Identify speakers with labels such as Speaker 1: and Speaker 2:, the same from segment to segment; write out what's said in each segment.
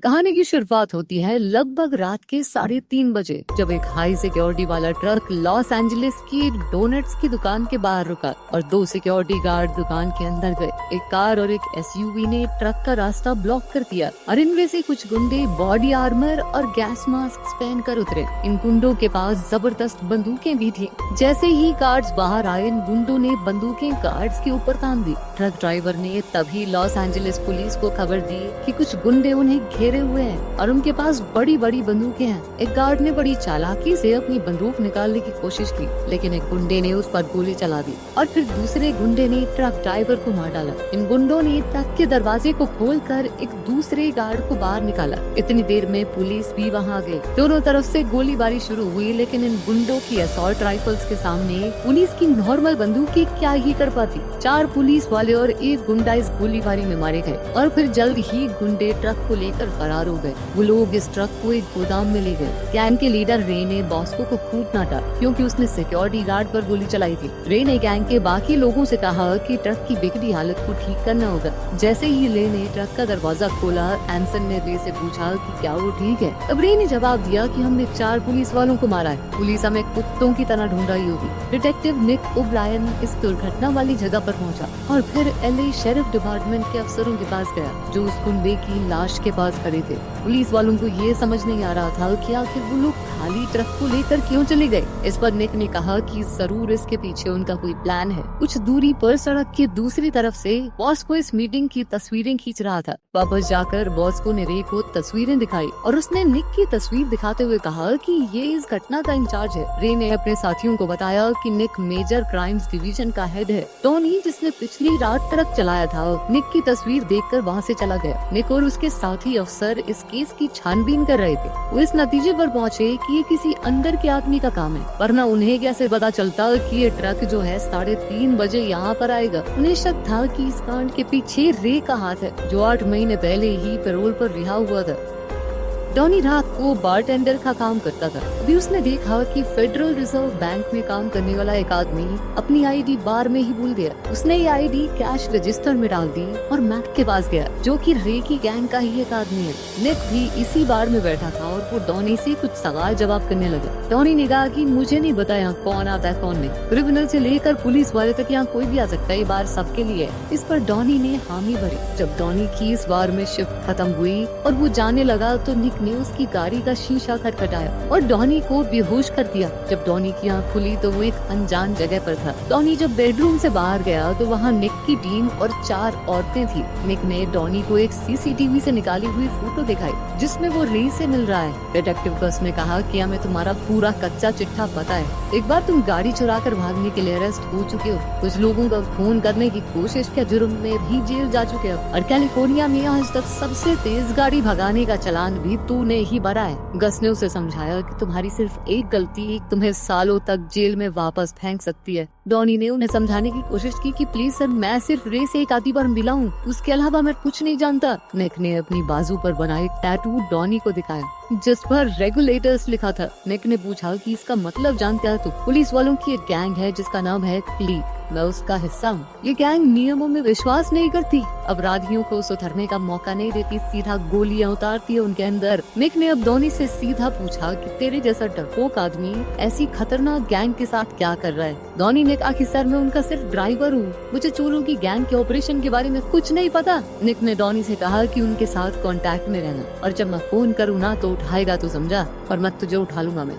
Speaker 1: कहानी की शुरुआत होती है लगभग रात के 3:30 बजे, जब एक हाई सिक्योरिटी वाला ट्रक लॉस एंजलिस की डोनट्स की दुकान के बाहर रुका और 2 सिक्योरिटी गार्ड दुकान के अंदर गए। एक कार और एक एसयूवी ने ट्रक का रास्ता ब्लॉक कर दिया और इनमें से कुछ गुंडे बॉडी आर्मर और गैस मास्क पहन कर उतरे। इन गुंडों के पास जबरदस्त बंदूकें भी थी। जैसे ही गार्ड्स बाहर आए, इन गुंडों ने बंदूकें गार्ड्स के ऊपर तान दी। ट्रक ड्राइवर ने तभी लॉस एंजलिस पुलिस को खबर दी कि कुछ गुंडे उन्हें घेरे हुए हैं और उनके पास बड़ी बड़ी बंदूकें हैं। एक गार्ड ने बड़ी चालाकी से अपनी बंदूक निकालने की कोशिश की, लेकिन एक गुंडे ने उस पर गोली चला दी और फिर दूसरे गुंडे ने ट्रक ड्राइवर को मार डाला। इन गुंडों ने ट्रक के दरवाजे को खोलकर एक दूसरे गार्ड को बाहर निकाला। इतनी देर में पुलिस भी वहां आ गई। दोनों तरफ से गोलीबारी शुरू हुई, लेकिन इन गुंडों की असॉल्ट राइफल्स के सामने पुलिस की नॉर्मल बंदूकें क्या ही कर पाती। 4 पुलिस वाले और एक गुंडा इस गोलीबारी में मारे गए और फिर जल्द ही गुंडे ट्रक को लेकर फरार हो गए। वो लोग इस ट्रक को एक गोदाम में ले गए। गैंग के लीडर रे ने बॉस्को को खूब डांटा क्योंकि उसने सिक्योरिटी गार्ड पर गोली चलाई थी। रे ने गैंग के बाकी लोगों से कहा कि ट्रक की बिगड़ी हालत को ठीक करना होगा। जैसे ही रे ने ट्रक का दरवाजा खोला, एंसन ने रे से पूछा कि क्या वो ठीक है। तब रे ने जवाब दिया कि हमने 4 पुलिस वालों को मारा है। पुलिस हमें कुत्तों की तरह ढूंढ रही होगी। डिटेक्टिव निक ओब्रायन इस दुर्घटना वाली जगह पर पहुंचा और फिर एलए शेरिफ डिपार्टमेंट के अफसरों के पास गया, जो उस गुंडे की लाश के पास खड़े थे। पुलिस वालों को ये समझ नहीं आ रहा था कि आखिर वो लोग खाली ट्रक को लेकर क्यों चले गए। इस पर निक ने कहा कि जरूर इसके पीछे उनका कोई प्लान है। कुछ दूरी पर सड़क की दूसरी तरफ से बॉस्को इस मीटिंग की तस्वीरें खींच रहा था। वापस जाकर बॉस्को ने रे को तस्वीरें दिखाई और उसने निक की तस्वीर दिखाते हुए कहा कि ये इस घटना का इंचार्ज है। रे ने अपने साथियों को बताया कि निक मेजर क्राइम्स डिवीजन का हेड है। टोनी, जिसने पिछली रात ट्रक चलाया था, निक की तस्वीर देखकर वहाँ से चला गया। निक और उसके साथी अफसर इस केस की छानबीन कर रहे थे। वो इस नतीजे पर पहुँचे कि ये किसी अंदर के आदमी का काम है, वरना उन्हें कैसे पता चलता कि ये ट्रक जो है 3:30 बजे यहाँ पर आएगा। उन्हें शक था कि इस कांड के पीछे रे का हाथ है, जो 8 महीने पहले ही पैरोल पर रिहा हुआ था। डॉनी रात को बारटेंडर का काम करता था। अभी उसने देखा कि फेडरल रिजर्व बैंक में काम करने वाला एक आदमी अपनी आईडी बार में ही भूल गया। उसने ये आईडी कैश रजिस्टर में डाल दी और मैक के पास गया, जो कि रे की गैंग का ही एक आदमी है। निक भी इसी बार में बैठा था और वो डॉनी से कुछ सवाल जवाब करने लगा। डॉनी ने कहा कि मुझे नहीं पता यहाँ कौन आता है कौन नहीं। क्रिमिनल से लेकर पुलिस वाले तक यहाँ कोई भी आ सकता है, ये बार सबके लिए है। इस पर डॉनी ने हामी भरी। जब डॉनी की इस बार में शिफ्ट खत्म हुई और वो जाने लगा, तो निक ने उसकी गाड़ी का शीशा खटखटाया और डॉनी को बेहोश कर दिया। जब डॉनी की आंख खुली तो वो एक अनजान जगह पर था। डॉनी जब बेडरूम से बाहर गया तो वहाँ निक की टीम और 4 औरतें थी। निक ने डॉनी को एक सीसीटीवी से निकाली हुई फोटो दिखाई, जिसमें वो रे से मिल रहा है। डिटेक्टिव कस ने कहा कि हमें तुम्हारा पूरा कच्चा चिट्ठा पता है। एक बार तुम गाड़ी चुरा कर भागने के लिए अरेस्ट हो चुके हो, कुछ लोगों का खून करने की कोशिश के जुर्म में भी जेल जा चुके हो, और कैलिफोर्निया में आज तक सबसे तेज गाड़ी भगाने का चालान भी तूने ही भरा है। गस ने उसे समझाया कि तुम्हारी सिर्फ एक गलती तुम्हें सालों तक जेल में वापस फेंक सकती है। डॉनी ने उन्हें समझाने की कोशिश की कि प्लीज सर, मैं सिर्फ रे से एक आधी बार मिला हूँ, उसके अलावा मैं कुछ नहीं जानता। निक ने अपनी बाजू पर बनाए टैटू डॉनी को दिखाया, जिस पर रेगुलेटर्स लिखा था। निक ने पूछा कि इसका मतलब जानता है तू? पुलिस वालों की एक गैंग है जिसका नाम है क्लीक, मैं उसका हिस्सा हूँ। ये गैंग नियमों में विश्वास नहीं करती, अपराधियों को सुधरने का मौका नहीं देती, सीधा गोलियां उतारती है उनके अंदर। निक ने अब डॉनी से सीधा पूछा कि तेरे जैसा डरपोक आदमी ऐसी खतरनाक गैंग के साथ क्या कर रहा है? डॉनी ने कहा कि सर, मैं उनका सिर्फ ड्राइवर हूँ, मुझे चोरों की गैंग के ऑपरेशन के बारे में कुछ नहीं पता। निक ने डॉनी से कहा कि उनके साथ कांटेक्ट में रहना, और जब मैं फोन करूँ ना तो उठाएगा तो समझा, और मत तुझे उठा लूंगा मैं।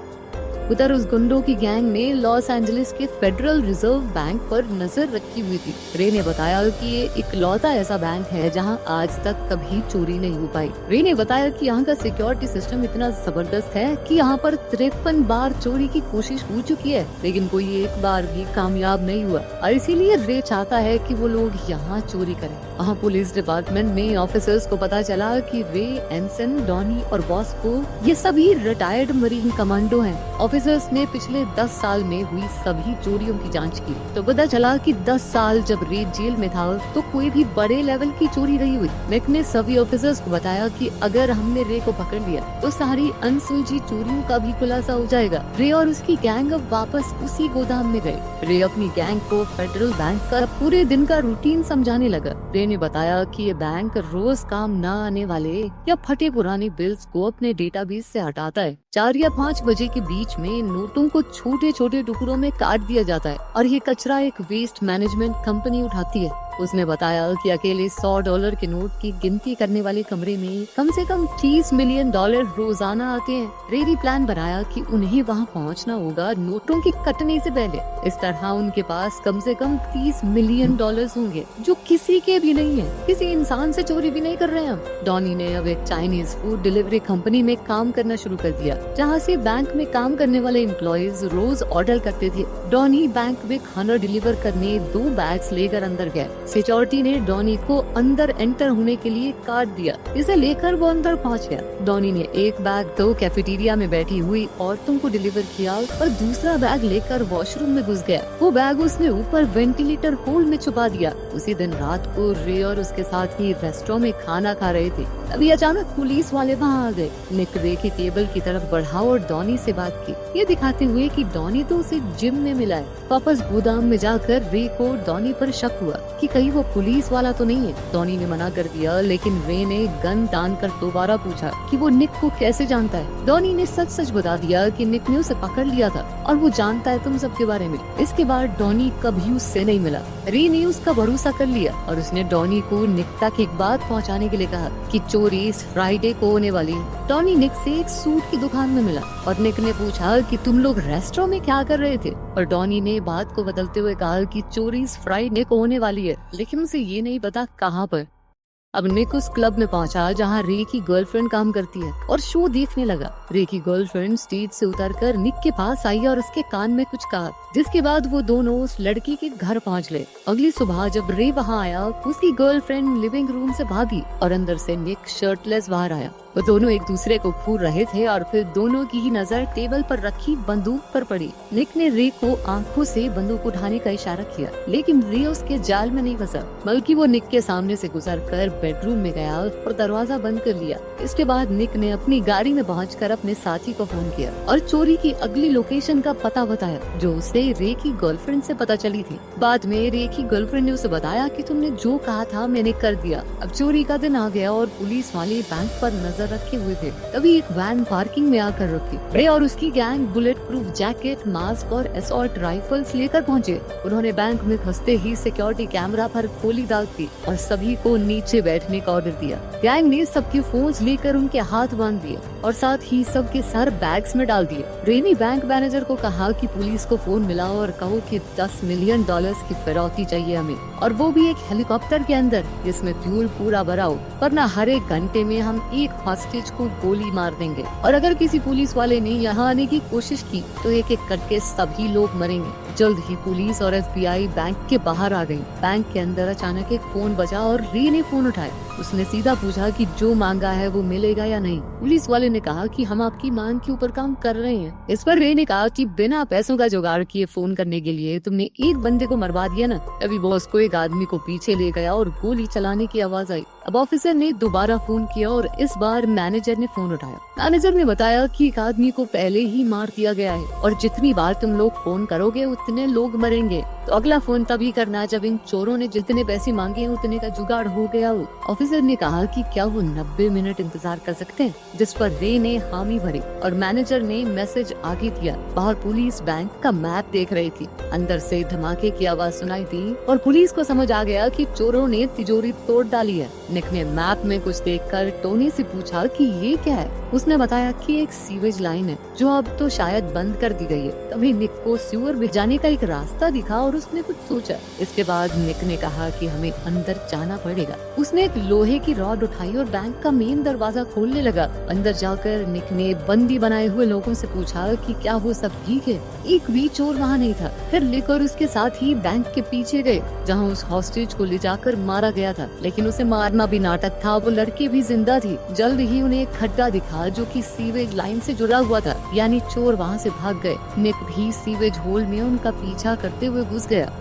Speaker 1: उधर उस गुंडों की गैंग ने लॉस एंजलिस के फेडरल रिजर्व बैंक पर नजर रखी हुई थी। रे ने बताया कि ये इकलौता ऐसा बैंक है जहां आज तक कभी चोरी नहीं हो पाई। रे ने बताया कि यहाँ का सिक्योरिटी सिस्टम इतना जबरदस्त है कि यहाँ पर 53 बार चोरी की कोशिश हो चुकी है, लेकिन कोई एक बार भी कामयाब नहीं हुआ, और इसीलिए रे चाहता है कि वो लोग यहाँ चोरी करें। वहाँ पुलिस डिपार्टमेंट में ऑफिसर्स को पता चला कि रे, एंसन, डॉनी और बॉस्को ये सभी रिटायर्ड मरीन कमांडो हैं। ऑफिसर्स ने पिछले 10 साल में हुई सभी चोरियों की जांच की तो पता चला कि 10 साल जब रे जेल में था तो कोई भी बड़े लेवल की चोरी नहीं हुई। निक ने सभी ऑफिसर्स को बताया कि अगर हमने रे को पकड़ लिया तो सारी अनसुलझी चोरियों का भी खुलासा हो जाएगा। रे और उसकी गैंग अब वापस उसी गोदाम में गए। रे अपनी गैंग को फेडरल बैंक का पूरे दिन का रूटीन समझाने लगा। रे ने बताया कि ये बैंक रोज काम न आने वाले या फटे पुराने बिल्स को अपने डेटाबेस से हटाता है। 4 या 5 बजे के बीच में नोटों को छोटे छोटे टुकड़ों में काट दिया जाता है और ये कचरा एक वेस्ट मैनेजमेंट कंपनी उठाती है। उसने बताया कि अकेले $100 के नोट की गिनती करने वाले कमरे में कम से कम $30 मिलियन रोजाना आते हैं। रे ने प्लान बनाया कि उन्हें वहां पहुंचना होगा नोटों के कटने से पहले। इस तरह उनके पास कम से कम $30 मिलियन होंगे जो किसी के भी नहीं है। किसी इंसान से चोरी भी नहीं कर रहे हैं हम। डॉनी ने अब एक चाइनीज फूड डिलीवरी कंपनी में काम करना शुरू कर दिया जहाँ से बैंक में काम करने वाले एम्प्लॉयज रोज ऑर्डर करते थे। डॉनी बैंक में खाना डिलीवर करने 2 बैग्स लेकर अंदर गया। सिक्योरिटी ने डॉनी को अंदर एंटर होने के लिए कार्ड दिया। इसे लेकर वो अंदर पहुंच गया। डॉनी ने एक बैग तो कैफेटेरिया में बैठी हुई औरतों को डिलीवर किया और दूसरा बैग लेकर वॉशरूम में घुस गया। वो बैग उसने ऊपर वेंटिलेटर होल में छुपा दिया। उसी दिन रात को रे और उसके साथी रेस्टोरेंट में खाना खा रहे थे। तभी अचानक पुलिस वाले वहाँ आ गए। निक रे की टेबल की तरफ बढ़ा और डॉनी से बात की, ये दिखाते हुए कि डॉनी तो उसे जिम में मिला है। वापस गोदाम में जाकर रे को डॉनी पर शक हुआ कि कहीं वो पुलिस वाला तो नहीं है। डॉनी ने मना कर दिया लेकिन रे ने गन तान कर दोबारा पूछा कि वो निक को कैसे जानता है। डॉनी ने सच सच बता दिया कि निक ने उसे पकड़ लिया था और वो जानता है तुम सबके बारे में। इसके बाद डॉनी कभी उससे नहीं मिला। रे ने उसका भरोसा कर लिया और उसने डॉनी को निक तक एक बात पहुँचाने के लिए कहा कि चोरी इस फ्राइडे को होने वाली है। डॉनी निक से एक सूट की दुकान में मिला और निक ने पूछा कि तुम लोग रेस्टोरेंट में क्या कर रहे थे, और डॉनी ने बात को बदलते हुए कहा कि चोरी इस फ्राइडे को होने वाली है लेकिन उसे ये नहीं पता कहाँ पर। अब निक उस क्लब में पहुंचा जहां रे की गर्लफ्रेंड काम करती है और शो देखने लगा। रे की गर्लफ्रेंड स्टेज से उतरकर निक के पास आई और उसके कान में कुछ कहा, जिसके बाद वो दोनों उस लड़की के घर पहुंच गए। अगली सुबह जब रे वहां आया उसकी गर्लफ्रेंड लिविंग रूम से भागी और अंदर से निक शर्टलेस बाहर आया। वो दोनों एक दूसरे को घूर रहे थे और फिर दोनों की ही नजर टेबल पर रखी बंदूक पर पड़ी। निक ने रे को आंखों से बंदूक उठाने का इशारा किया लेकिन रे उसके जाल में नहीं फंसा, बल्कि वो निक के सामने से गुजरकर बेडरूम में गया और दरवाजा बंद कर लिया। इसके बाद निक ने अपनी गाड़ी में पहुंचकर अपने साथी को फोन किया और चोरी की अगली लोकेशन का पता बताया जो उसे रे की गर्लफ्रेंड से पता चली थी। बाद में रे की गर्लफ्रेंड ने उसे बताया कि तुमने जो कहा था मैंने कर दिया। अब चोरी का दिन आ गया और पुलिस वाले बैंक पर नजर रखे हुए थे। तभी एक वैन पार्किंग में आकर रुकी। रे और उसकी gang bullet proof jacket, mask और असॉल्ट राइफल्स लेकर पहुंचे। उन्होंने बैंक में घुसते ही सिक्योरिटी कैमरा पर गोली दाग दी और सभी को नीचे बैठने का ऑर्डर दिया। गैंग ने सबके फोन लेकर उनके हाथ बांध दिए और साथ ही सबके सर बैग्स में डाल दिए। रे ने बैंक मैनेजर को कहा कि पुलिस को फोन मिला और कहो कि $10 मिलियन की फिरौती चाहिए हमें, और वो भी एक हेलीकॉप्टर के अंदर जिसमें फ्यूल पूरा भरा हो, वरना हर एक घंटे में हम एक हॉस्टेज को गोली मार देंगे और अगर किसी पुलिस वाले ने यहाँ आने की कोशिश की तो एक एक करके सभी लोग मरेंगे। जल्द ही पुलिस और FBI बैंक के बाहर आ गई। बैंक के अंदर अचानक एक फोन बजा और रे ने फोन उठाया। उसने सीधा पूछा कि जो मांगा है वो मिलेगा या नहीं। पुलिस वाले ने कहा कि हम आपकी मांग के ऊपर काम कर रहे हैं। इस पर रे ने कहा कि बिना पैसों का जुगाड़ किए फोन करने के लिए तुमने एक बंदे को मरवा दिया ना। अभी बॉस को एक आदमी को पीछे ले गया और गोली चलाने की आवाज आई। अब ऑफिसर ने दोबारा फोन किया और इस बार मैनेजर ने फोन उठाया। मैनेजर ने बताया कि एक आदमी को पहले ही मार दिया गया है और जितनी बार तुम लोग फोन करोगे उतने लोग मरेंगे। तो अगला फोन तभी करना जब इन चोरों ने जितने पैसे मांगे हैं उतने का जुगाड़ हो गया हो। ऑफिसर ने कहा कि क्या वो 90 मिनट इंतजार कर सकते हैं, जिस पर रे ने हामी भरी और मैनेजर ने मैसेज आगे दिया। बाहर पुलिस बैंक का मैप देख रही थी। अंदर से धमाके की आवाज सुनाई दी और पुलिस को समझ आ गया कि चोरों ने तिजोरी तोड़ डाली है। निक ने मैप में कुछ देखकर टोनी से पूछा कि ये क्या है। उसने बताया कि एक सीवेज लाइन है जो अब तो शायद बंद कर दी गई है। तभी निक को सीवर में जाने का एक रास्ता दिखा और उसने कुछ सोचा। इसके बाद निक ने कहा कि हमें अंदर जाना पड़ेगा। उसने एक लोहे की रॉड उठाई और बैंक का मेन दरवाजा खोलने लगा। अंदर जाकर निक ने बंदी बनाए हुए लोगों से पूछा कि क्या वो सब ठीक है। एक भी चोर वहाँ नहीं था। फिर निक और उसके साथ ही बैंक के पीछे गए, जहाँ उस हॉस्टेज को ले जाकर मारा गया था। लेकिन उसे मारना भी नाटक था, वो लड़की भी जिंदा थी। जल्द ही उन्हें एक खड्डा दिखा जो कि सीवेज लाइन से जुड़ा हुआ था, यानी चोर वहाँ से भाग गए। निक भी सीवेज होल में उनका पीछा करते हुए घुस गया।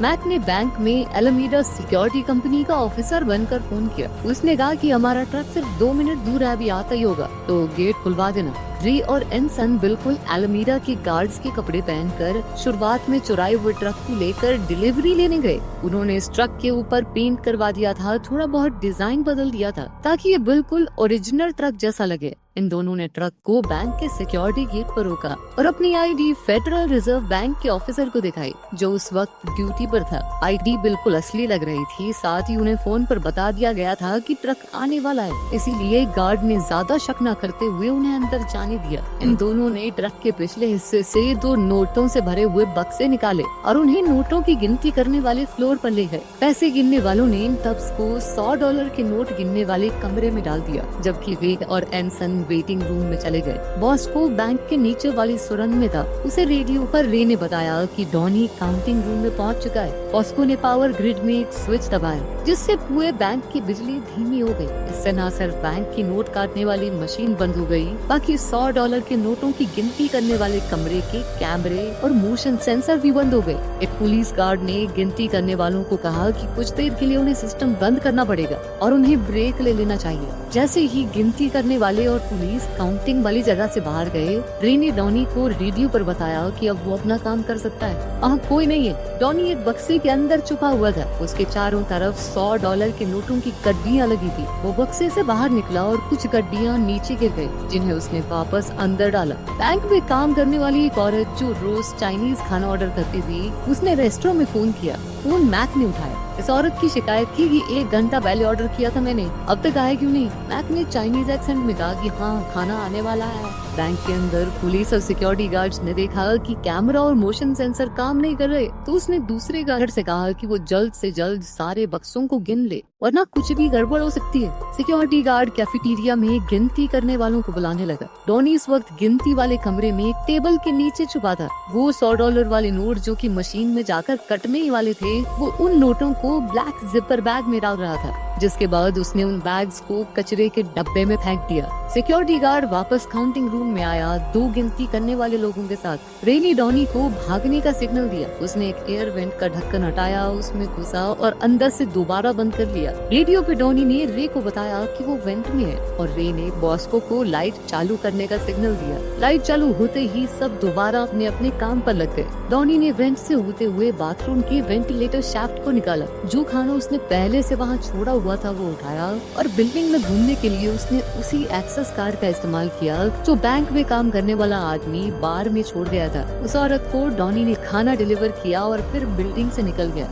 Speaker 1: मैक ने बैंक में एलामीडा सिक्योरिटी कंपनी का ऑफिसर बनकर फोन किया। उसने कहा कि हमारा ट्रक सिर्फ 2 मिनट दूर है, अभी आता ही होगा, तो गेट खुलवा देना। री और एनसन बिल्कुल एलामीडा के गार्ड्स के कपड़े पहनकर शुरुआत में चुराए हुए ट्रक को लेकर डिलीवरी लेने गए। उन्होंने इस ट्रक के ऊपर पेंट करवा दिया था, थोड़ा बहुत डिजाइन बदल दिया था ताकि ये बिल्कुल ओरिजिनल ट्रक जैसा लगे। इन दोनों ने ट्रक को बैंक के सिक्योरिटी गेट पर रोका और अपनी आईडी फेडरल रिजर्व बैंक के ऑफिसर को दिखाई, जो उस वक्त ड्यूटी पर था। आईडी बिल्कुल असली लग रही थी। साथ ही उन्हें फोन पर बता दिया गया था कि ट्रक आने वाला है, इसीलिए गार्ड ने ज्यादा शक न करते हुए उन्हें अंदर जाने दिया। इन दोनों ने ट्रक के पिछले हिस्से से 2 नोटों से भरे हुए बक्से निकाले और उन्हें नोटों की गिनती करने वाले फ्लोर पर ले गए। पैसे गिनने वालों ने इन टब्स को $100 के नोट गिनने वाले कमरे में डाल दिया, जबकि वेट और एनसन वेटिंग रूम में चले गए। बॉस को बैंक के नीचे वाली सुरंग में था। उसे रेडियो पर रे ने बताया कि डॉनी काउंटिंग रूम में पहुंच चुका है। बॉस्को ने पावर ग्रिड में एक स्विच दबाया, जिससे पूरे बैंक की बिजली धीमी हो गई। इससे न सिर्फ बैंक की नोट काटने वाली मशीन बंद हो गई, बाकी $100 के नोटों की गिनती करने वाले कमरे के कैमरे और मोशन सेंसर भी बंद हो गए। एक पुलिस गार्ड ने गिनती करने वालों को कहा कि कुछ देर के लिए उन्हें सिस्टम बंद करना पड़ेगा और उन्हें ब्रेक ले लेना चाहिए। जैसे ही गिनती करने वाले और पुलिस काउंटिंग वाली जगह से बाहर गए, रे ने डॉनी को रेडियो पर बताया कि अब वो अपना काम कर सकता है। वहाँ कोई नहीं है। डॉनी एक बक्से के अंदर छुपा हुआ था। उसके चारों तरफ $100 के नोटों की गड्डियाँ लगी थी। वो बक्से से बाहर निकला और कुछ गड्डियाँ नीचे गिर गयी, जिन्हें उसने वापस अंदर डाला। बैंक में काम करने वाली एक औरत जो रोज चाइनीज खाना ऑर्डर करती थी, उसने रेस्टोरेंट में फोन किया। फोन मैक ने उठाया। इस औरत की शिकायत थी कि 1 घंटा पहले ऑर्डर किया था मैंने, अब तक आया क्यों नहीं। मैक ने चाइनीज एक्सेंट में कहा कि हाँ, खाना आने वाला है। बैंक के अंदर पुलिस और सिक्योरिटी गार्ड्स ने देखा कि कैमरा और मोशन सेंसर काम नहीं कर रहे, तो उसने दूसरे गार्ड से कहा कि वो जल्द से जल्द सारे बक्सों को गिन ले, वरना कुछ भी गड़बड़ हो सकती है। सिक्योरिटी गार्ड कैफेटेरिया में गिनती करने वालों को बुलाने लगा। डॉनी इस वक्त गिनती वाले कमरे में एक टेबल के नीचे छुपा था। वो $100 वाले नोट जो कि मशीन में जाकर कटने ही वाले थे, वो उन नोटों को ब्लैक जिपर बैग में डाल रहा था, जिसके बाद उसने उन बैग्स को कचरे के डब्बे में फेंक दिया। सिक्योरिटी गार्ड वापस काउंटिंग रूम में आया 2 गिनती करने वाले लोगों के साथ। रे ने डॉनी को भागने का सिग्नल दिया। उसने एक एयर वेंट का ढक्कन हटाया, उसमें घुसा और अंदर से दोबारा बंद कर लिया। रेडियो पे डॉनी ने रे को बताया कि वो वेंट में है और रे ने बॉस्को को लाइट चालू करने का सिग्नल दिया। लाइट चालू होते ही सब दोबारा अपने अपने काम पर लग गए। डॉनी ने वेंट से होते हुए बाथरूम के वेंटिलेटर शाफ्ट को निकाला। जो खाना उसने पहले से वहाँ छोड़ा हुआ था वो उठाया और बिल्डिंग में घूमने के लिए उसने उसी एक्सेस कार्ड का इस्तेमाल किया जो बैंक में काम करने वाला आदमी बार में छोड़ गया था। उस औरत को डॉनी ने खाना डिलीवर किया और फिर बिल्डिंग से निकल गया।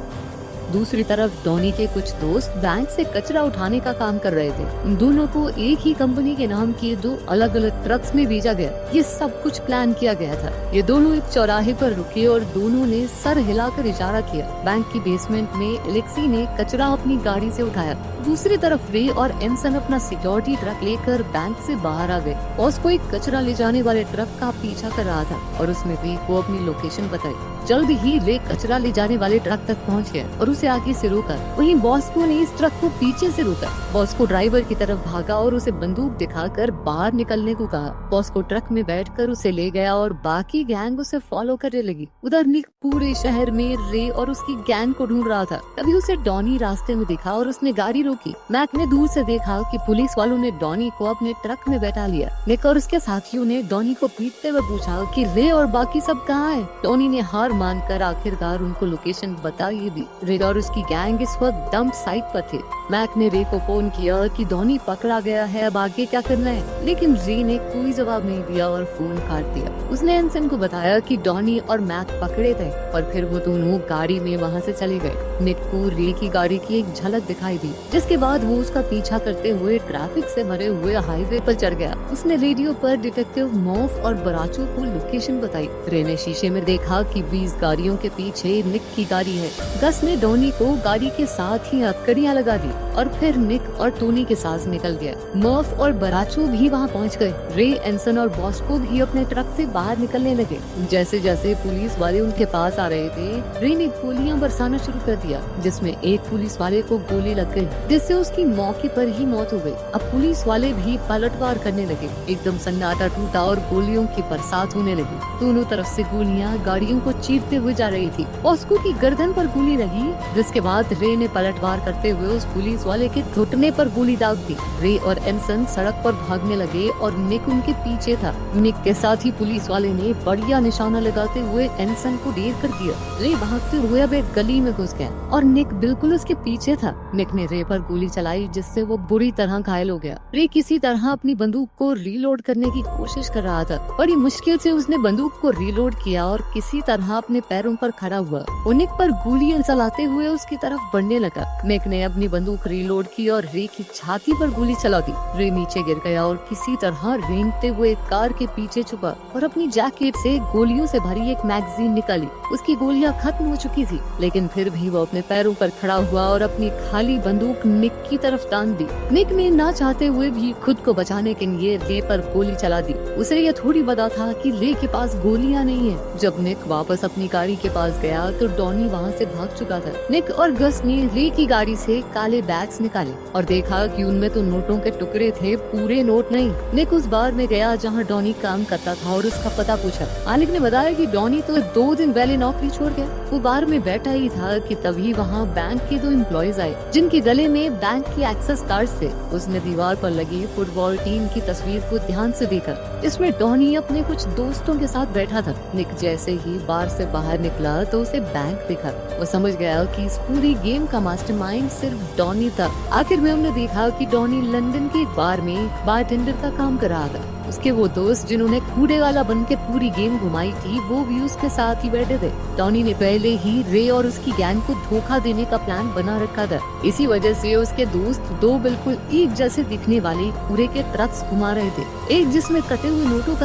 Speaker 1: दूसरी तरफ डॉनी के कुछ दोस्त बैंक से कचरा उठाने का काम कर रहे थे। उन दोनों को एक ही कंपनी के नाम के 2 अलग अलग ट्रक्स में भेजा गया। ये सब कुछ प्लान किया गया था। ये दोनों एक चौराहे पर रुके और दोनों ने सर हिलाकर इशारा किया। बैंक की बेसमेंट में एलेक्सी ने कचरा अपनी गाड़ी से उठाया। दूसरी तरफ रे और एनसन अपना सिक्योरिटी ट्रक लेकर बैंक से बाहर आ गए। बॉस को एक कचरा ले जाने वाले ट्रक का पीछा कर रहा था और उसने रे को अपनी लोकेशन बताई। जल्द ही रे कचरा ले जाने वाले ट्रक तक पहुंच गया और उसे आगे से रोका। वहीं बॉस्को ने इस ट्रक को पीछे से रोका। बॉस्को ड्राइवर की तरफ भागा और उसे बंदूक दिखाकर बाहर निकलने को कहा। बॉस्को ट्रक में बैठकर उसे ले गया और बाकी गैंग उसे फॉलो करने लगी। उधर निक पूरे शहर में रे और उसकी गैंग को ढूंढ रहा था। तभी उसे डॉनी रास्ते में दिखा और उसने गाड़ी रोकी। मैक ने दूर से देखा कि पुलिस वालों ने डॉनी को अपने ट्रक में बैठा लिया। निक और उसके साथियों ने डॉनी को पीटते हुए पूछा कि रे और बाकी सब कहाँ है। डॉनी ने हार मानकर आखिरकार उनको लोकेशन बता ही दी। रे और उसकी गैंग इस वक्त डंप साइट पर थे। मैक ने रे को फोन किया कि डॉनी पकड़ा गया है, अब आगे क्या करना है, लेकिन रे ने कोई जवाब नहीं दिया और फोन काट दिया। उसने एनसन को बताया कि डॉनी और मैक पकड़े थे और फिर वो दोनों गाड़ी में वहाँ से चले गए। निक को रे की गाड़ी की एक झलक दिखाई दी, जिसके बाद वो उसका पीछा करते हुए ट्रैफिक से भरे हुए हाईवे पर चढ़ गया। उसने रेडियो पर डिटेक्टिव मॉफ और बराचो को लोकेशन बताई। रे ने शीशे में देखा कि 20 गाड़ियों के पीछे निक की गाड़ी है। गस ने डॉनी को गाड़ी के साथ ही हथकड़ियां लगा दी और फिर निक और टोनी के साथ निकल गया। मर्फ और बराचो भी वहाँ पहुँच गए। रे, एंसन और बॉस्को भी अपने ट्रक से बाहर निकलने लगे। जैसे जैसे पुलिस वाले उनके पास आ रहे थे, रे ने गोलियां बरसाना शुरू कर दिया, जिसमें एक पुलिस वाले को गोली लग गई, जिससे उसकी मौके पर ही मौत हो गई। अब पुलिस वाले भी पलटवार करने लगे। एकदम सन्नाटा टूटा और गोलियों की बरसात होने लगी। दोनों तरफ से गोलियां गाड़ियों को चीरते हुए जा रही थी। बॉस्को की गर्दन पर गोली लगी, जिसके बाद रे ने पलटवार करते हुए उस पुलिस वाले के घुटने पर गोली दाग दी। रे और एंसन सड़क पर भागने लगे और निक उनके पीछे था। निक के साथ ही पुलिस वाले ने बढ़िया निशाना लगाते हुए एंसन को ढेर कर दिया। रे भागते हुए अब एक गली में घुस गया और निक बिल्कुल उसके पीछे था। निक ने रे पर गोली चलाई, जिससे वो बुरी तरह घायल हो गया। रे किसी तरह अपनी बंदूक को रीलोड करने की कोशिश कर रहा था। बड़ी मुश्किल से उसने बंदूक को रीलोड किया और किसी तरह अपने पैरों पर खड़ा हुआ। वो निक पर गोलियां चलाते हुए उसकी तरफ बढ़ने लगा। निक ने अपनी बंदूक रीलोड की और रे की छाती पर गोली चला दी। रे नीचे गिर गया और किसी तरह रेंगते हुए कार के पीछे छुपा और अपनी जैकेट से गोलियों से भरी एक मैगजीन निकाली। उसकी गोलियां खत्म हो चुकी थी, लेकिन फिर भी वो अपने पैरों पर खड़ा हुआ और अपनी खाली बंदूक निक की तरफ तान दी। निक ने ना चाहते हुए भी खुद को बचाने के लिए रे पर गोली चला दी। उसे ये थोड़ी पता था कि रे के पास गोलियां नहीं है। जब निक वापस अपनी गाड़ी के पास गया तो डॉनी वहाँ से भाग चुका था। निक और गस ने रे की गाड़ी से काले बैग्स निकाले और देखा कि उनमें तो नोटों के टुकड़े थे, पूरे नोट नहीं। निक उस बार में गया जहाँ डॉनी काम करता था और उसका पता पूछा। मालिक ने बताया कि डॉनी तो 2 दिन पहले नौकरी छोड़ गया। वो बार में बैठा ही था कि तभी वहाँ बैंक के 2 एम्प्लॉइज आए, जिनके गले में बैंक की एक्सेस कार्ड थे। उसने दीवार पर लगी फुटबॉल टीम की तस्वीर को ध्यान से देखा। इसमें डॉनी अपने कुछ दोस्तों के साथ बैठा था। निक जैसे ही बार से बाहर निकला तो उसे बैंक दिखा। वो समझ गया कि इस पूरी गेम का मास्टरमाइंड सिर्फ डॉनी था। आखिर में हमने देखा कि डॉनी लंदन के एक बार में बारटेंडर का काम कर रहा था। उसके वो दोस्त जिन्होंने कूड़े वाला बन के पूरी गेम घुमाई थी, वो भी उसके साथ ही बैठे थे। टॉनी ने पहले ही रे और उसकी गैंग को धोखा देने का प्लान बना रखा था। इसी वजह से उसके दोस्त 2 बिल्कुल एक जैसे दिखने वाले कूड़े के ट्रक्स घुमा रहे थे। एक जिसमें कटे हुए नोटों का